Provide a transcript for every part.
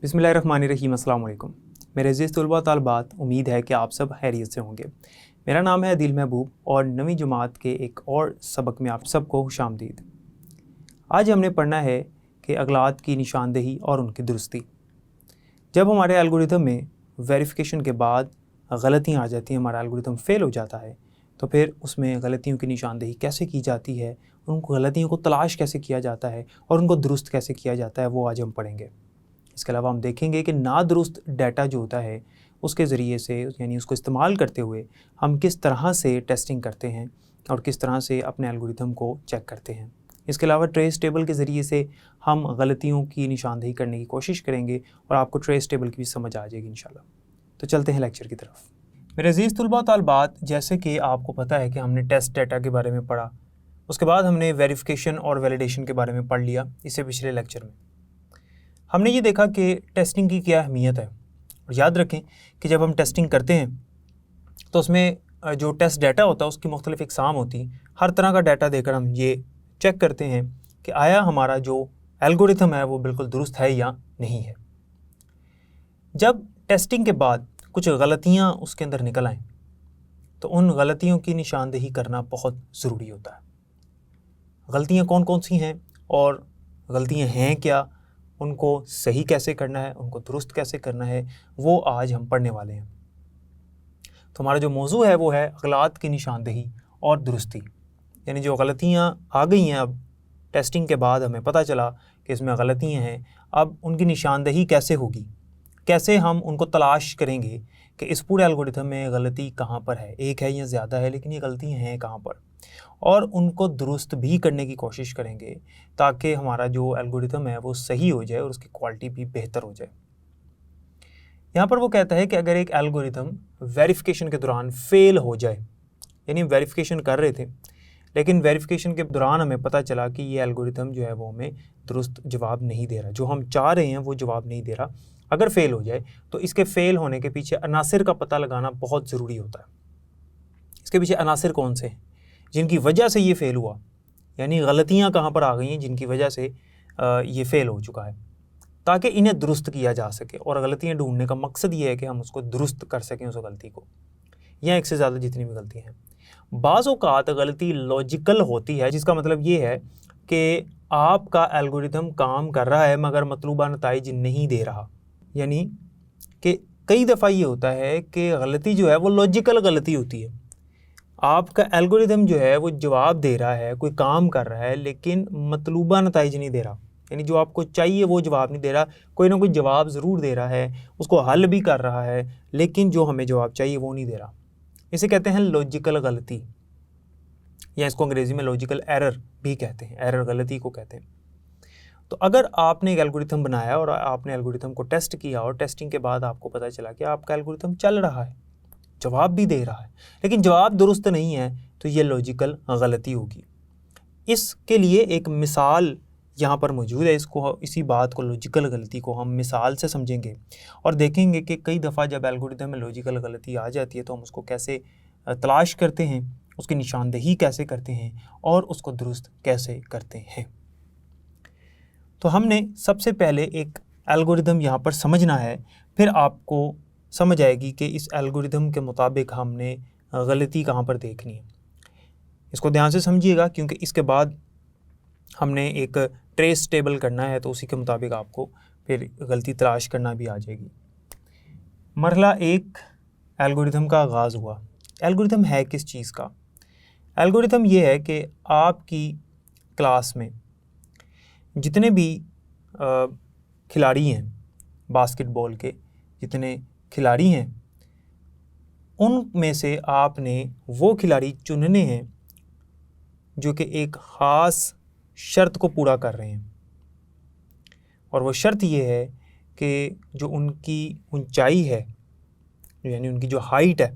बिस्मिल्लाहिर्रहमानिर्रहीम, अस्सलाम वालेकुम। मेरे अज़ीज़ तलबा तालिबात, उम्मीद है कि आप सब खैरियत से होंगे। मेरा नाम है दिल महबूब और नवीं जमात के एक और सबक में आप सबको खुशामदीद। आज हमने पढ़ना है कि अगलात की निशानदेही और उनकी दुरुस्ती। जब हमारे एल्गोरिथम में वेरिफिकेशन के बाद गलतियाँ आ जाती हैं, हमारा एल्गोरिथम फ़ेल हो जाता है, तो फिर उसमें गलतियों की निशानदेही कैसे की जाती है, उनको गलतियों को तलाश कैसे किया जाता है और उनको दुरुस्त कैसे किया जाता है, वो आज हम पढ़ेंगे। इसके अलावा हम देखेंगे कि नादुरुस्त डाटा जो होता है उसके ज़रिए से, यानी उसको इस्तेमाल करते हुए हम किस तरह से टेस्टिंग करते हैं और किस तरह से अपने एल्गोरिथम को चेक करते हैं। इसके अलावा ट्रेस टेबल के ज़रिए से हम गलतियों की निशानदेही करने की कोशिश करेंगे और आपको ट्रेस टेबल की भी समझ आ जाएगी इंशाल्लाह। तो चलते हैं लेक्चर की तरफ। मेरे अज़ीज़ तलबा तालिबात, जैसे कि आपको पता है कि हमने टेस्ट डाटा के बारे में पढ़ा, उसके बाद हमने वेरिफिकेशन और वैलिडेशन के बारे में पढ़ लिया। इससे पिछले लेक्चर में हमने ये देखा कि टेस्टिंग की क्या अहमियत है। और याद रखें कि जब हम टेस्टिंग करते हैं तो उसमें जो टेस्ट डाटा होता है उसकी मुख्तलिफ़ इक़साम होती हैं। हर तरह का डाटा देकर हम ये चेक करते हैं कि आया हमारा जो एल्गोरिथम है वो बिल्कुल दुरुस्त है या नहीं है। जब टेस्टिंग के बाद कुछ गलतियाँ उसके अंदर निकल आएँ तो उन गलतियों की निशानदेही करना बहुत ज़रूरी होता है। गलतियाँ कौन कौन सी हैं और गलतियाँ हैं क्या, उनको सही कैसे करना है, उनको दुरुस्त कैसे करना है, वो आज हम पढ़ने वाले हैं। तो हमारा जो मौजू है वो है अगलात की निशानदेही और दुरुस्ती। यानी जो गलतियाँ आ गई हैं, अब टेस्टिंग के बाद हमें पता चला कि इसमें गलतियाँ हैं, अब उनकी निशानदेही कैसे होगी, कैसे हम उनको तलाश करेंगे कि इस पूरे एल्गोरिथम में गलती कहाँ पर है, एक है या ज़्यादा है, लेकिन ये गलतियाँ हैं कहाँ पर, और उनको दुरुस्त भी करने की कोशिश करेंगे ताकि हमारा जो एल्गोरिथम है वो सही हो जाए और उसकी क्वालिटी भी बेहतर हो जाए। यहाँ पर वो कहता है कि अगर एक एल्गोरिथम वेरिफिकेशन के दौरान फ़ेल हो जाए, यानी वेरिफिकेशन कर रहे थे लेकिन वेरिफिकेशन के दौरान हमें पता चला कि ये एल्गोरिथम जो है वो हमें दुरुस्त जवाब नहीं दे रहा, जो हम चाह रहे हैं वो जवाब नहीं दे रहा, अगर फ़ेल हो जाए तो इसके फ़ेल होने के पीछे अनासिर का पता लगाना बहुत ज़रूरी होता है। इसके पीछे अनासिर कौन से हैं जिनकी वजह से ये फ़ेल हुआ, यानी गलतियाँ कहाँ पर आ गई हैं जिनकी वजह से ये फ़ेल हो चुका है, ताकि इन्हें दुरुस्त किया जा सके। और गलतियाँ ढूंढने का मकसद ये है कि हम उसको दुरुस्त कर सकें उस गलती को, या एक से ज़्यादा जितनी भी गलतियाँ हैं। बाज़ औक़ात गलती लॉजिकल होती है, जिसका मतलब ये है कि आपका एल्गोरिथम काम कर रहा है मगर मतलूबा नताइज नहीं दे रहा। यानी कि कई दफ़ा ये होता है कि गलती जो है वो लॉजिकल गलती होती है, आपका एल्गोरिथम जो है वो जवाब दे रहा है, कोई काम कर रहा है, लेकिन मतलूबा नताइज नहीं दे रहा, यानी जो आपको चाहिए वो जवाब नहीं दे रहा। कोई ना कोई जवाब ज़रूर दे रहा है, उसको हल भी कर रहा है, लेकिन जो हमें जवाब चाहिए वो नहीं दे रहा। इसे कहते हैं लॉजिकल गलती, या इसको अंग्रेज़ी में लॉजिकल एरर भी कहते हैं, एरर गलती को कहते हैं। तो अगर आपने एक एल्गोरिथम बनाया और आपने एल्गोरिथम को टेस्ट किया और टेस्टिंग के बाद आपको पता चला कि आपका एल्गोरिथम चल रहा है, जवाब भी दे रहा है, लेकिन जवाब दुरुस्त नहीं है, तो ये लॉजिकल गलती होगी। इसके लिए एक मिसाल यहाँ पर मौजूद है। इसी बात को, लॉजिकल गलती को हम मिसाल से समझेंगे और देखेंगे कि कई दफ़ा जब एल्गोरिथम में लॉजिकल गलती आ जाती है तो हम उसको कैसे तलाश करते हैं, उसकी निशानदेही कैसे करते हैं और उसको दुरुस्त कैसे करते हैं। तो हमने सबसे पहले एक एल्गोरिथम यहाँ पर समझना है, फिर आपको समझ आएगी कि इस एल्गोरिथम के मुताबिक हमने गलती कहाँ पर देखनी है। इसको ध्यान से समझिएगा, क्योंकि इसके बाद हमने एक ट्रेस टेबल करना है, तो उसी के मुताबिक आपको फिर गलती तलाश करना भी आ जाएगी। मरहला एक, एल्गोरिथम का आगाज़ हुआ। एल्गोरिथम है किस चीज़ का? एल्गोरिथम ये है कि आपकी क्लास में जितने भी खिलाड़ी हैं, बास्केटबॉल के जितने खिलाड़ी हैं, उनमें से आपने वो खिलाड़ी चुनने हैं जो कि एक ख़ास शर्त को पूरा कर रहे हैं, और वो शर्त ये है कि जो उनकी ऊंचाई है, यानी उनकी जो हाइट है,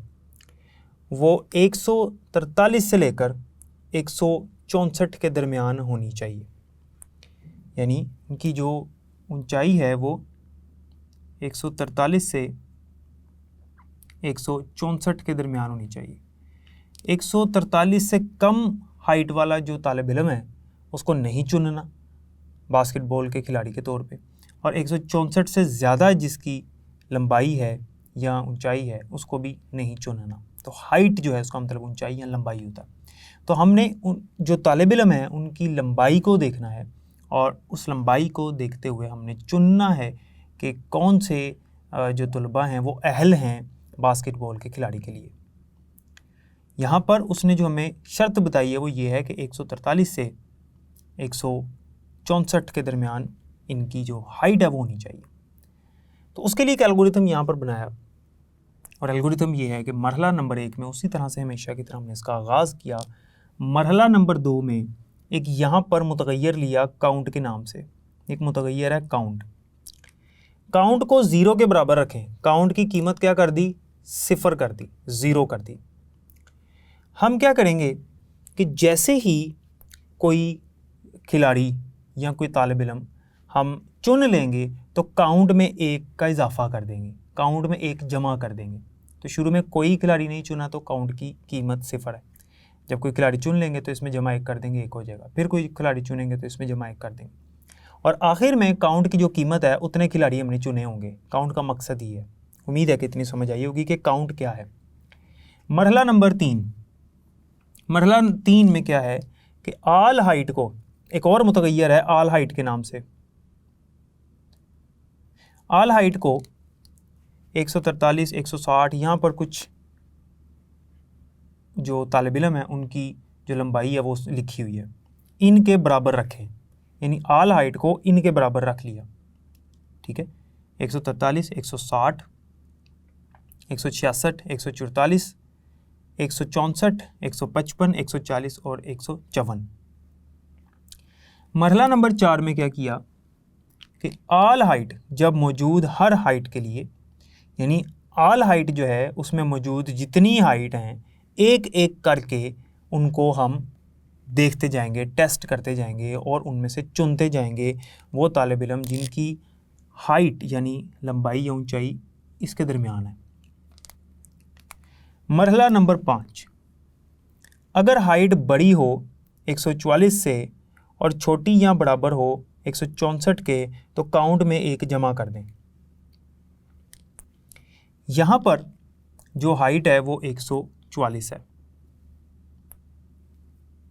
वो 143 से लेकर 164 के दरमियान होनी चाहिए। यानी उनकी जो ऊंचाई है वो 143 से 164 के दरमियान होनी चाहिए। 143 से कम हाइट वाला जो तालिब इल्म है उसको नहीं चुनना बास्केटबॉल के खिलाड़ी के तौर पे, और 164 से ज़्यादा जिसकी लंबाई है या ऊंचाई है उसको भी नहीं चुनना। तो हाइट जो है उसका मतलब ऊंचाई या लंबाई होता है। तो हमने उन जो तालिब इल्म है उनकी लंबाई को देखना है और उस लंबाई को देखते हुए हमने चुनना है कि कौन से जो तलबा हैं वो अहल हैं बास्केटबॉल के खिलाड़ी के लिए। यहाँ पर उसने जो हमें शर्त बताई है वो ये है कि 143 से 164 के दरमियान इनकी जो हाइट है वो होनी चाहिए। तो उसके लिए एक एल्गोरिथम यहाँ पर बनाया और एल्गोरिथम ये है कि मरहला नंबर 1 में उसी तरह से हमेशा की तरह हमने इसका आगाज़ किया। मरहला नंबर 2 में एक यहाँ पर मुतगैर लिया काउंट के नाम से, एक मुतगैर है काउंट। काउंट को 0 के बराबर रखें। काउंट की कीमत क्या कर दी? 0 कर दी, 0 कर दी। हम क्या करेंगे कि जैसे ही कोई खिलाड़ी या कोई तालिब इल्म हम चुन लेंगे तो काउंट में 1 का इजाफा कर देंगे, काउंट में 1 जमा कर देंगे। तो शुरू में कोई खिलाड़ी नहीं चुना तो काउंट की कीमत 0 है। जब कोई खिलाड़ी चुन लेंगे तो इसमें जमा 1 कर देंगे, 1 हो जाएगा। फिर कोई खिलाड़ी चुनेंगे तो इसमें जमा 1 कर देंगे और आखिर में काउंट की जो कीमत है उतने खिलाड़ी हमने चुने होंगे। काउंट का मकसद ही है। उम्मीद है कि इतनी समझ आई होगी कि काउंट क्या है। मरहला नंबर 3, मरहला 3 में क्या है कि आल हाइट को, एक और मुतगैर है आल हाइट के नाम से। आल हाइट को 143, 160 यहाँ पर कुछ जो तालिब इल्म है उनकी जो लंबाई है वो लिखी हुई है, इनके बराबर रखें। यानी आल हाइट को इनके बराबर रख लिया, ठीक है। 143, 160, 166, 144, 164, 155, 140 और 154। मरहला नंबर 4 में क्या किया कि आल हाइट जब मौजूद हर हाइट के लिए, यानी आल हाइट जो है उसमें मौजूद जितनी हाइट हैं एक एक करके उनको हम देखते जाएंगे, टेस्ट करते जाएंगे और उनमें से चुनते जाएंगे वो तालिब इल्म जिनकी हाइट यानी लंबाई या ऊंचाई इसके दरमियान है। मरहला नंबर 5, अगर हाइट बड़ी हो 144 से और छोटी या बराबर हो 164 के तो काउंट में 1 जमा कर दें। यहाँ पर जो हाइट है वो 144 है।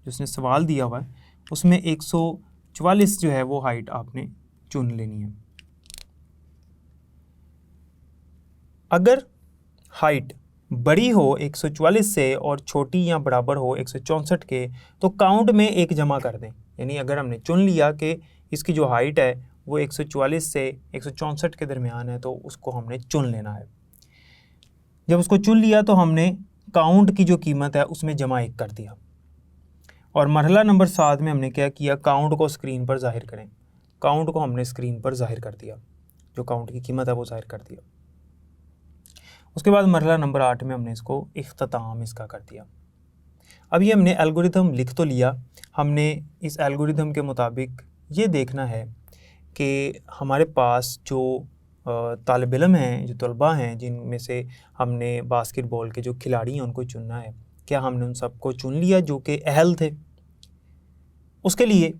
जिसने सवाल दिया हुआ है उसमें 144 जो है वो हाइट आपने चुन लेनी है। अगर हाइट बड़ी हो 144 से और छोटी या बराबर हो 164 के तो काउंट में 1 जमा कर दें। यानी अगर हमने चुन लिया कि इसकी जो हाइट है वो 144 से 164 के दरमियान है तो उसको हमने चुन लेना है। जब उसको चुन लिया तो हमने काउंट की जो कीमत है उसमें जमा 1 कर दिया। और मरहला नंबर 7 में हमने क्या किया, काउंट को स्क्रीन पर ज़ाहिर करें। काउंट को हमने स्क्रीन पर ज़ाहिर कर दिया, जो काउंट की कीमत है वो ज़ाहिर कर दिया। उसके बाद मरहला नंबर 8 में हमने इसको इख्तिताम इसका कर दिया। अब ये हमने एल्गोरिथम लिख तो लिया, हमने इस एल्गोरिथम के मुताबिक ये देखना है कि हमारे पास जो तालिब इल्म हैं, जो तलबा हैं जिनमें से हमने बास्केटबॉल के जो खिलाड़ी हैं उनको चुनना है, क्या हमने उन सबको चुन लिया जो कि अहल थे। उसके लिए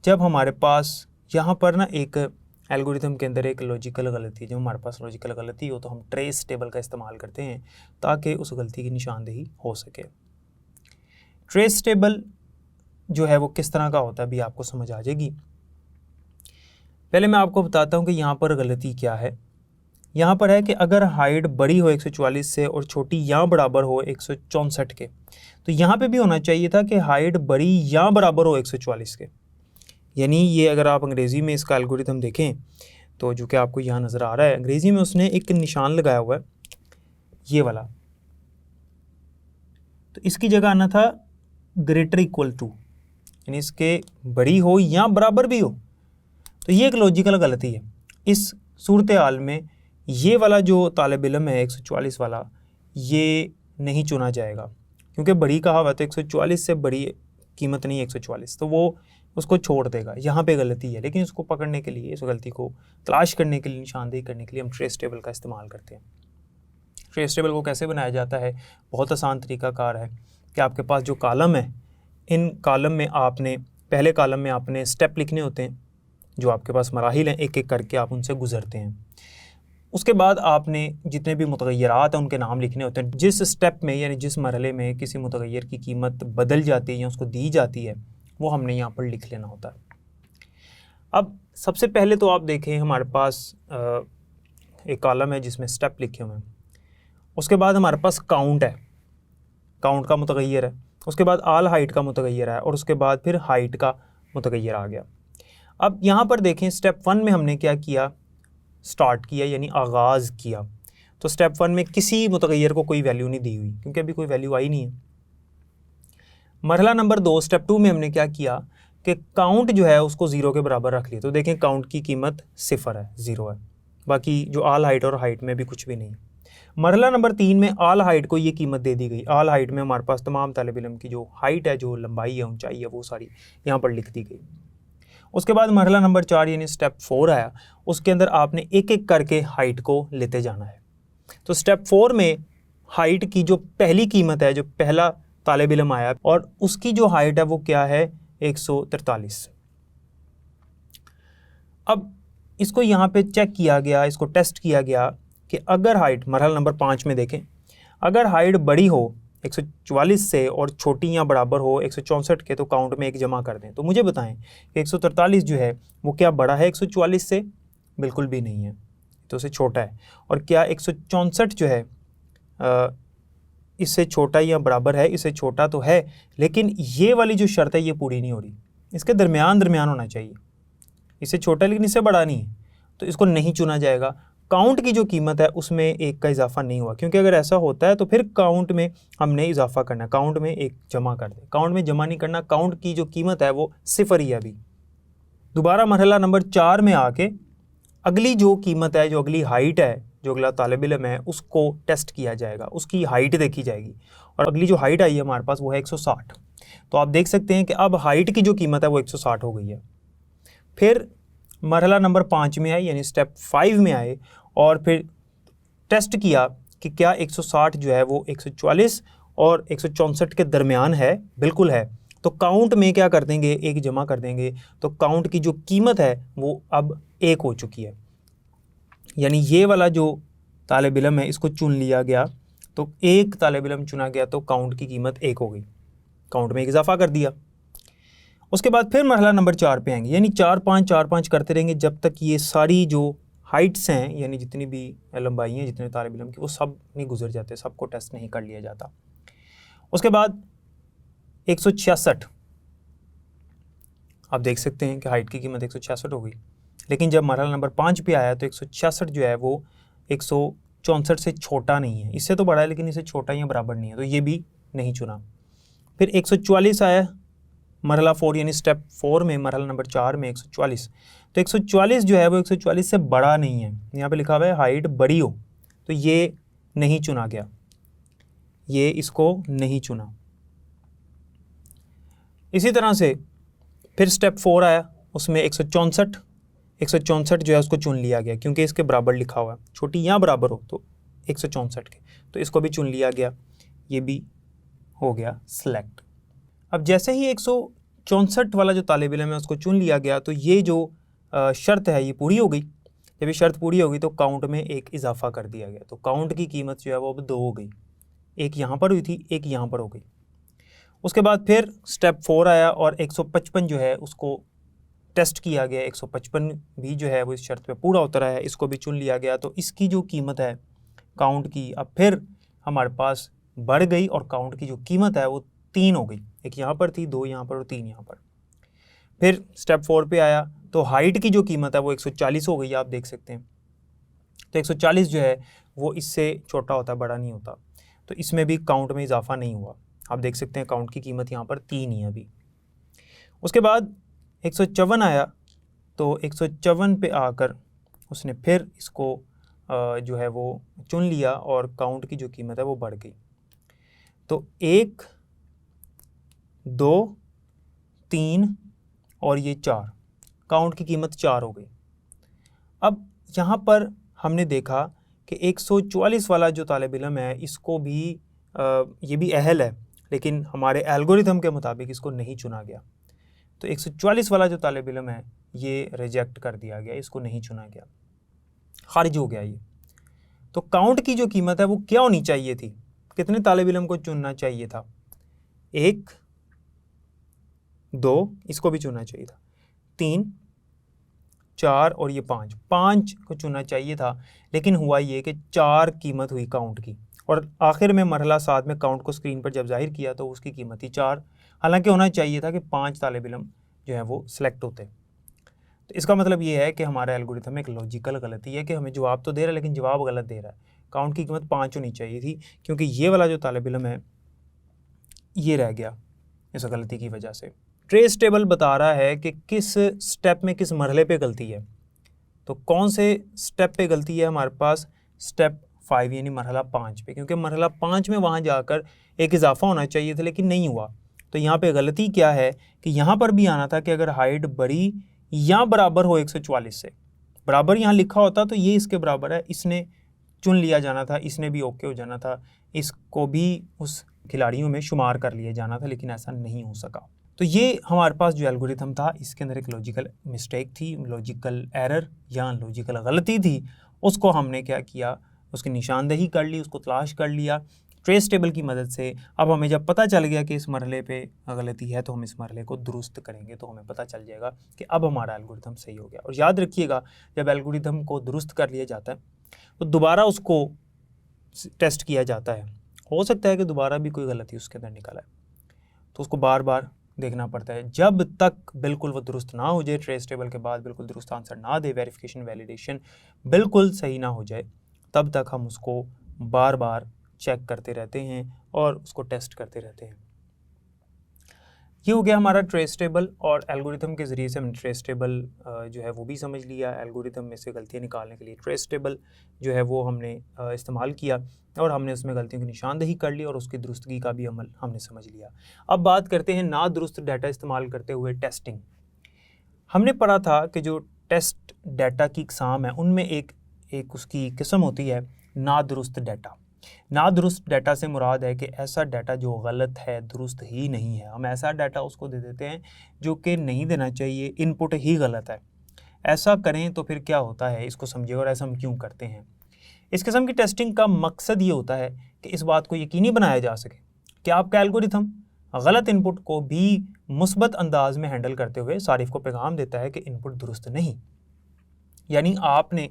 जब हमारे पास यहाँ पर ना एक एल्गोरिथम के अंदर एक लॉजिकल गलती, जब हमारे पास लॉजिकल गलती हो तो हम ट्रेस टेबल का इस्तेमाल करते हैं ताकि उस गलती की निशानदेही हो सके। ट्रेस टेबल जो है वो किस तरह का होता है अभी आपको समझ आ जाएगी। पहले मैं आपको बताता हूँ कि यहाँ पर गलती क्या है। यहाँ पर है कि अगर हाइट बड़ी हो 144 से और छोटी या बराबर हो 164 के, तो यहाँ पे भी होना चाहिए था कि हाइट बड़ी या बराबर हो 144 के। यानी ये अगर आप अंग्रेज़ी में इसका एल्गोरिथम देखें तो जो कि आपको यहाँ नज़र आ रहा है, अंग्रेज़ी में उसने एक निशान लगाया हुआ है ये वाला, तो इसकी जगह आना था ग्रेटर इक्वल टू, यानी इसके बड़ी हो या बराबर भी हो। तो ये एक लॉजिकल गलती है। इस सूरत हाल में ये वाला जो तालिब इल्म है 144 वाला, ये नहीं चुना जाएगा क्योंकि बड़ी कहा हुआ तो 144 से बड़ी कीमत नहीं है 144, तो वो उसको छोड़ देगा। यहाँ पे गलती है, लेकिन इसको पकड़ने के लिए, इस गलती को तलाश करने के लिए, निशानदेही करने के लिए हम ट्रेस टेबल का इस्तेमाल करते हैं। ट्रेस टेबल को कैसे बनाया जाता है, बहुत आसान तरीकाकार है कि आपके पास जो कॉलम है, इन कॉलम में आपने पहले कॉलम में आपने स्टेप लिखने होते हैं, जो आपके पास मराहिल हैं, एक एक करके आप उनसे गुजरते हैं। उसके बाद आपने जितने भी मुतग़य्यरात हैं उनके नाम लिखने होते हैं। जिस स्टेप में यानी जिस मरहले में किसी मुतग़य्यर की कीमत बदल जाती है या उसको दी जाती है, वो हमने यहाँ पर लिख लेना होता है। अब सबसे पहले तो आप देखें हमारे पास एक कॉलम है जिसमें स्टेप लिखे हुए हैं। उसके बाद हमारे पास काउंट है, काउंट का मुतग़य्यर है। उसके बाद आल हाइट का मुतग़य्यर है और उसके बाद फिर हाइट का मुतग़य्यर आ गया। अब यहाँ पर देखें स्टेप 1 में हमने क्या किया, स्टार्ट किया यानी आगाज़ किया। तो स्टेप 1 में किसी मुतग़य्यर को कोई वैल्यू नहीं दी हुई क्योंकि अभी कोई वैल्यू आई नहीं है। मरहला नंबर 2 स्टेप 2 में हमने क्या किया कि काउंट जो है उसको 0 के बराबर रख लिया। तो देखें काउंट की कीमत 0 है, 0 है, बाकी जो आल हाइट और हाइट में भी कुछ भी नहीं। मरहला नंबर 3 में आल हाइट को ये कीमत दे दी गई। आल हाइट में हमारे पास तमाम तालिब इल्म की जो हाइट है, जो लंबाई है, ऊंचाई है, वो सारी यहाँ पर लिख दी गई। उसके बाद मरहला नंबर 4 यानी स्टेप 4 आया। उसके अंदर आपने एक एक करके हाइट को लेते जाना है। तो स्टेप 4 में हाइट की जो पहली कीमत है, जो पहला तालिब इल्म आया और उसकी जो हाइट है वो क्या है, 143। अब इसको यहाँ पे चेक किया गया, इसको टेस्ट किया गया कि अगर हाइट मरहला नंबर 5 में देखें, अगर हाइट बड़ी हो 144 से और छोटी या बराबर हो 164 के, तो काउंट में एक जमा कर दें। तो मुझे बताएं कि 143 जो है वो क्या बड़ा है 144 से? बिल्कुल भी नहीं है, तो उससे छोटा है। और क्या 164 जो है इससे छोटा या बराबर है? इससे छोटा तो है, लेकिन ये वाली जो शर्त है ये पूरी नहीं हो रही। इसके दरमियान होना चाहिए। इससे छोटा लेकिन इससे बड़ा नहीं है, तो इसको नहीं चुना जाएगा। काउंट की जो कीमत है उसमें एक का इजाफा नहीं हुआ, क्योंकि अगर ऐसा होता है तो फिर काउंट में हमने इजाफा करना है, काउंट में एक जमा कर दें। काउंट में जमा नहीं करना, काउंट की जो कीमत है वो 0 ही है अभी। दोबारा मरहला नंबर 4 में आके अगली जो कीमत है, जो अगली हाइट है, जो अगला तालिब इल्म है, उसको टेस्ट किया जाएगा, उसकी हाइट देखी जाएगी। और अगली जो हाइट आई है हमारे पास वो है 160। तो आप देख सकते हैं कि अब हाइट की जो कीमत है वो 160 हो गई है। फिर मरहला नंबर 5 में आए यानी स्टेप 5 में आए और फिर टेस्ट किया कि क्या 160 जो है वो 144 और 164 के दरमियान है, बिल्कुल है। तो काउंट में क्या कर देंगे, एक जमा कर देंगे। तो काउंट की जो कीमत है वो अब 1 हो चुकी है, यानी ये वाला जो तालिब इल्म है इसको चुन लिया गया। तो एक तालिब इल्म चुना गया तो काउंट की कीमत 1 हो गई, काउंट में एक इजाफा कर दिया। उसके बाद फिर मरहला नंबर 4 पे आएंगे, यानी 4-5 करते रहेंगे जब तक ये सारी जो हाइट्स हैं, यानी जितनी भी लंबाई हैं, जितने तालिब इल्म की, वो सब नहीं गुजर जाते, सबको टेस्ट नहीं कर लिया जाता। उसके बाद 166, आप देख सकते हैं कि हाइट की कीमत 166 हो गई। लेकिन जब मरहला नंबर 5 पे आया तो 166 जो है वो 164 से छोटा नहीं है, इससे तो बड़ा है लेकिन इससे छोटा या बराबर नहीं है, तो ये भी नहीं चुना। फिर 144 आया मरहला 4 यानी स्टेप 4 में, मरहला नंबर 4 में 144। तो 144 जो है वो 144 से बड़ा नहीं है, यहाँ पे लिखा हुआ है हाइट बड़ी हो, तो ये नहीं चुना गया, ये इसको नहीं चुना। इसी तरह से फिर स्टेप 4 आया, उसमें 164 जो है उसको चुन लिया गया क्योंकि इसके बराबर लिखा हुआ है, छोटी यहाँ बराबर हो तो 164 के, तो इसको भी चुन लिया गया, ये भी हो गया सिलेक्ट। अब जैसे ही 164 वाला जो तालिब इल्म है उसको चुन लिया गया तो ये जो शर्त है ये पूरी हो गई। जब ये शर्त पूरी हो गई तो काउंट में एक इजाफा कर दिया गया, तो काउंट की कीमत जो है वो अब 2 हो गई, एक यहाँ पर हुई थी, एक यहाँ पर हो गई। उसके बाद फिर स्टेप 4 आया और 155 जो है उसको टेस्ट किया गया, 155 भी जो है वो इस शर्त पे पूरा उतरा है, इसको भी चुन लिया गया। तो इसकी जो कीमत है काउंट की अब फिर हमारे पास बढ़ गई और काउंट की जो कीमत है वो 3 हो गई, एक यहाँ पर थी, 2 यहाँ पर और 3 यहाँ पर। फिर स्टेप 4 पे आया तो हाइट की जो कीमत है वो 140 हो गई, आप देख सकते हैं। तो 140 जो है वो इससे छोटा होता है, बड़ा नहीं होता, तो इसमें भी काउंट में इजाफा नहीं हुआ, आप देख सकते हैं काउंट की कीमत यहाँ पर 3 ही है अभी। उसके बाद 154 आया तो 154 पे आकर उसने फिर इसको जो है वो चुन लिया और काउंट की जो कीमत है वो बढ़ गई। तो 1, 2, 3 और ये 4, काउंट की कीमत 4 हो गई। अब यहाँ पर हमने देखा कि 144 वाला जो तालिब इल्म है इसको भी ये भी अहल है, लेकिन हमारे एल्गोरिथम के मुताबिक इसको नहीं चुना गया। तो 144 वाला जो तालिब इल्म है ये रिजेक्ट कर दिया गया, इसको नहीं चुना गया, खारिज हो गया ये। तो काउंट की जो कीमत है वो क्या होनी चाहिए थी, कितने तालिब इल्म को चुनना चाहिए था, 1, 2, इसको भी चुनना चाहिए था, 3, 4 और ये 5 को चुनना चाहिए था। लेकिन हुआ ये कि 4 कीमत हुई काउंट की, और आखिर में मरहला 7 में काउंट को स्क्रीन पर जब जाहिर किया तो उसकी कीमत थी 4। हालांकि होना चाहिए था कि 5 तालिब इल्म जो है वो सिलेक्ट होते। तो इसका मतलब ये है कि हमारा एल्गोरिथम में एक लॉजिकल गलती है कि हमें जवाब तो दे रहा है लेकिन जवाब गलत दे रहा है। काउंट की कीमत 5 होनी चाहिए थी, क्योंकि ये वाला जो तालिब इल्म है ये रह गया इस गलती की वजह से। ट्रेस टेबल बता रहा है कि किस स्टेप में किस मरहले पे गलती है। तो कौन से स्टेप पे गलती है हमारे पास, स्टेप 5 यानी मरहला 5 पे, क्योंकि मरहला 5 में वहाँ जाकर एक इजाफा होना चाहिए था लेकिन नहीं हुआ। तो यहाँ पे गलती क्या है कि यहाँ पर भी आना था कि अगर हाइट बड़ी या बराबर हो 144 से, बराबर यहाँ लिखा होता तो ये इसके बराबर है, इसने चुन लिया जाना था, इसने भी ओके हो जाना था, इसको भी उस खिलाड़ियों में शुमार कर लिया जाना था, लेकिन ऐसा नहीं हो सका। तो ये हमारे पास जो एल्गोरिथम था इसके अंदर एक लॉजिकल मिस्टेक थी, लॉजिकल एरर या लॉजिकल गलती थी। उसको हमने क्या किया, उसकी निशानदेही कर ली, उसको तलाश कर लिया ट्रेस टेबल की मदद से। अब हमें जब पता चल गया कि इस मरहले पे गलती है तो हम इस मरहले को दुरुस्त करेंगे, तो हमें पता चल जाएगा कि अब हमारा एल्गोरिथम सही हो गया। और याद रखिएगा, जब एल्गोरिथम को दुरुस्त कर लिया जाता है तो दोबारा उसको टेस्ट किया जाता है। हो सकता है कि दोबारा भी कोई गलती उसके अंदर निकल आए, तो उसको बार बार देखना पड़ता है जब तक बिल्कुल वो दुरुस्त ना हो जाए, ट्रेस टेबल के बाद बिल्कुल दुरुस्त आंसर ना दे, वेरिफिकेशन वैलिडेशन बिल्कुल सही ना हो जाए, तब तक हम उसको बार बार चेक करते रहते हैं और उसको टेस्ट करते रहते हैं। ये हो गया हमारा ट्रेस टेबल, और एल्गोरिथम के ज़रिए से हमने ट्रेस टेबल जो है वो भी समझ लिया। एल्गोरिथम में से गलतियाँ निकालने के लिए ट्रेस टेबल जो है वो हमने इस्तेमाल किया और हमने उसमें गलतियों की निशानदेही कर ली और उसकी दुरुस्तगी का भी अमल हमने समझ लिया। अब बात करते हैं ना दुरुस्त डाटा इस्तेमाल करते हुए टेस्टिंग। हमने पढ़ा था कि जो टेस्ट डाटा की इकसाम है उनमें एक उसकी किस्म होती है ना दुरुस्त डाटा। ना दुरुस्त डाटा से मुराद है कि ऐसा डाटा जो गलत है, दुरुस्त ही नहीं है। हम ऐसा डाटा उसको दे देते हैं जो कि नहीं देना चाहिए, इनपुट ही गलत है। ऐसा करें तो फिर क्या होता है, इसको समझिए और ऐसा हम क्यों करते हैं। इस किस्म की टेस्टिंग का मकसद ये होता है कि इस बात को यकीनी बनाया जा सके कि आपका एल्गोरिथम गलत इनपुट को भी मुस्बत अंदाज में हैंडल करते हुए सारिफ को पैगाम देता है कि इनपुट दुरुस्त नहीं। यानी आपने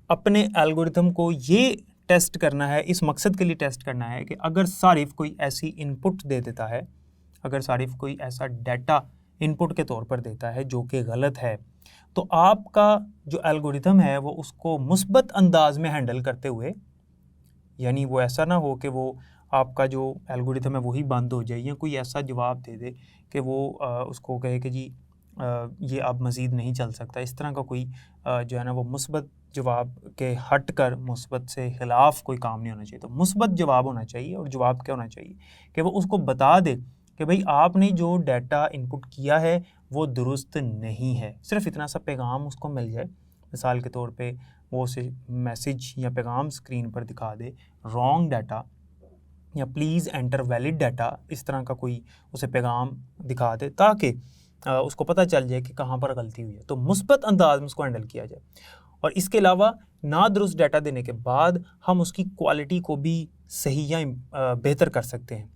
अपने एल्गोरिथम को ये टेस्ट करना है, इस मकसद के लिए टेस्ट करना है कि अगर सारिफ कोई ऐसी इनपुट दे देता है, अगर सारिफ कोई ऐसा डाटा इनपुट के तौर पर देता है जो कि गलत है, तो आपका जो एल्गोरिथम है वो उसको मुस्बत अंदाज में हैंडल करते हुए, यानी वो ऐसा ना हो कि वो आपका जो एल्गोरिथम है वही बंद हो जाए या कोई ऐसा जवाब दे दे कि वो उसको कहे कि जी ये अब मज़ीद नहीं चल सकता। इस तरह का कोई जो है ना वो मुस्बत जवाब के हट कर मुस्बत से ख़िलाफ़ कोई काम नहीं होना चाहिए। तो मुस्बत जवाब होना चाहिए, और जवाब क्या होना चाहिए कि वो उसको बता दे कि भाई आपने जो डाटा इनपुट किया है वो दुरुस्त नहीं है। सिर्फ इतना सा पैगाम उसको मिल जाए, मिसाल के तौर पे वो उसे मैसेज या पैगाम स्क्रीन पर दिखा दे, रॉन्ग डाटा या प्लीज़ एंटर वैलिड डाटा, इस तरह का कोई उसे पैगाम दिखा दे ताकि उसको पता चल जाए कि कहाँ पर गलती हुई है। तो मुस्बत अंदाज में उसको हैंडल किया जाए। और इसके अलावा ना दुरुस्त डाटा देने के बाद हम उसकी क्वालिटी को भी सही या बेहतर कर सकते हैं,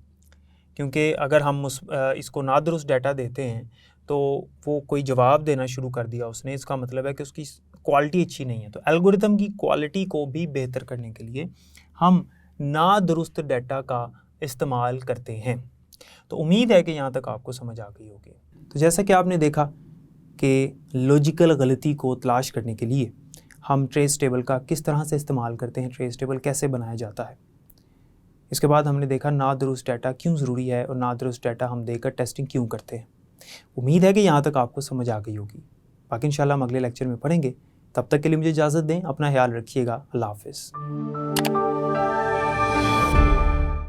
क्योंकि अगर हम इसको ना दुरुस्त डाटा देते हैं तो वो कोई जवाब देना शुरू कर दिया उसने, इसका मतलब है कि उसकी क्वालिटी अच्छी नहीं है। तो एल्गोरिथम की क्वालिटी को भी बेहतर करने के लिए हम ना दुरुस्त डाटा का इस्तेमाल करते हैं। तो उम्मीद है कि यहाँ तक आपको समझ आ गई होगी। तो जैसा कि आपने देखा कि लॉजिकल गलती को तलाश करने के लिए हम ट्रेस टेबल का किस तरह से इस्तेमाल करते हैं, ट्रेस टेबल कैसे बनाया जाता है। इसके बाद हमने देखा ना दुरुस्त डाटा क्यों ज़रूरी है और ना दुरुस्त डाटा हम देकर टेस्टिंग क्यों करते हैं। उम्मीद है कि यहाँ तक आपको समझ आ गई होगी। बाकी इंशाल्लाह हम अगले लेक्चर में पढ़ेंगे। तब तक के लिए मुझे इजाज़त दें, अपना ख्याल रखिएगा। अल्लाह हाफ़िज़।